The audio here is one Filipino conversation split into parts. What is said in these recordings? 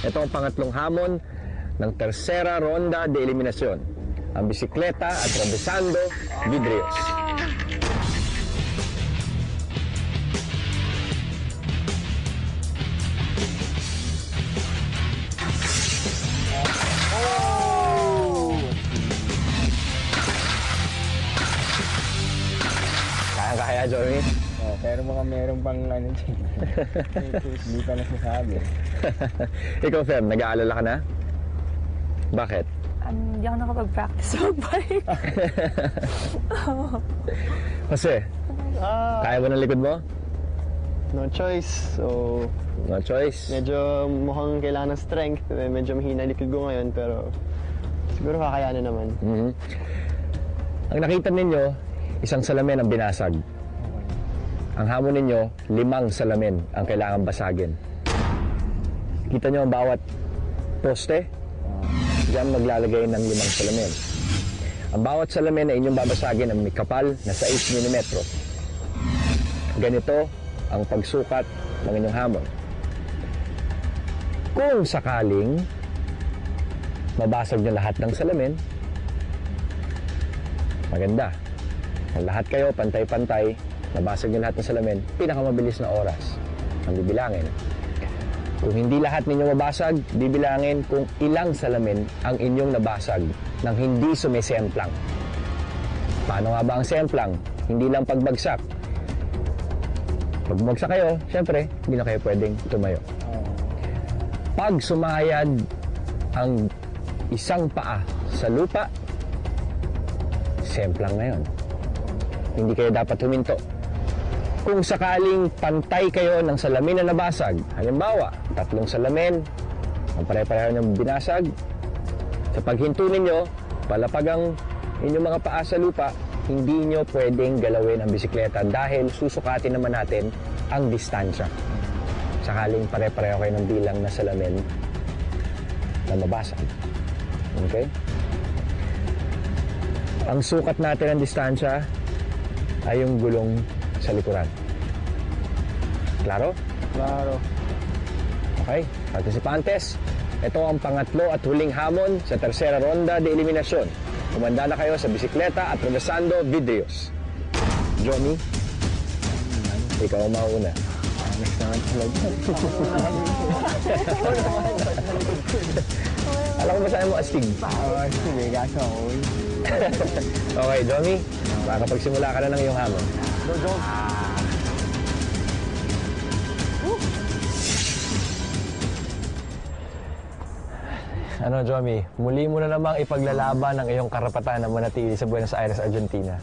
Ito ang pangatlong hamon ng tersera ronda de eliminasyon. Ang bisikleta at atravesando vidrios. Kaya, Johnny? Oh, pero meron pang ano dyan. Hindi pa nasasabi. Ikaw, Fem, nag-aalala ka na? Bakit? Hindi ako nakapag-practice mag-bike. Kasi, kaya mo ng likod mo? No choice. So, No choice. medyo mukhang kailangan ng strength. Medyo mahina likod ko ngayon, pero siguro kakayanin naman. Ang nakita ninyo, isang salamin ang binasag. Ang hamon ninyo, 5 salamin ang kailangan basagin. Kita nyo ang bawat poste? Diyan maglalagay ng 5 salamin. Ang bawat salamin na inyong babasagin ang may kapal na 6 mm. Ganito ang pagsukat ng inyong hamon. Kung sakaling mabasag nyo lahat ng salamin, maganda. Kung lahat kayo, pantay-pantay, nabasag nyo lahat ng salamin, pinakamabilis na oras ang bibilangin. Kung hindi lahat ninyo mabasag, bibilangin kung ilang salamin ang inyong nabasag nang hindi sumisemplang. Paano nga ba ang semplang? Hindi lang pagbagsak. Pag bumagsak kayo, syempre, hindi na kayo pwedeng tumayo. Pag sumayad ang isang paa sa lupa, semplang na yun. Hindi kayo dapat huminto. Kung sakaling pantay kayo ng salamin na nabasag, halimbawa, 3 salamin, ang pare-pareho ng binasag, sa paghinto ninyo, palapag ang inyong mga paa sa lupa, hindi nyo pwedeng galawin ang bisikleta dahil susukatin naman natin ang distansya. Sakaling pare-pareho kayo ng bilang na salamin na mabasag. Okay? Ang sukat natin ng distansya ay yung gulong sa likuran. Klaro? Klaro. Okay, participantes, ito ang pangatlo at huling hamon sa tersera ronda de eliminasyon. Kumanda na kayo sa bisikleta at atravesando vidrios. Johnny, ikaw ang mauna. Next naman talaga. Alam ko ba saan mo astig? Sige, gaso ako. Okay, Johnny, makakapagsimula ka na ng iyong hamon. Go, John. Ano, Johnny, muli mo na namang ipaglalaban ang iyong karapatan na manatili sa Buenos Aires, Argentina.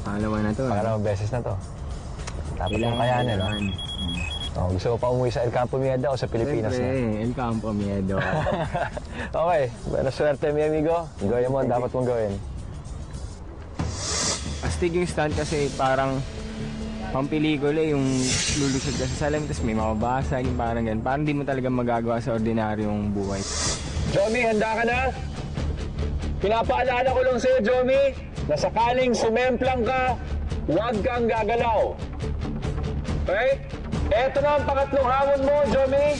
Pangalawa na to. Pangalawang beses na to. Dapat mong kayanin, no? Oh, gusto mo pa umuwi sa El Campo Miedo o sa Pilipinas na? Siyempre, El Campo Miedo. Okay, buena suerte, mi amigo. Gawin mo ang dapat mong gawin. Astig yung stunt kasi parang pampelikula yung lulusod ka sa salamin tapos may mababasag yung parang ganun. Parang di mo talaga magagawa sa ordinaryong buhay. Jomi, handa ka na? Pinapaalala ko lang sa'yo, Jomi, na sakaling sumemplang ka, huwag kang gagalaw. Okay? Eto na ang pangatlong hamon mo, Jomi.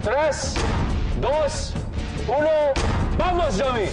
3, 2, 1, vamos, Jomi!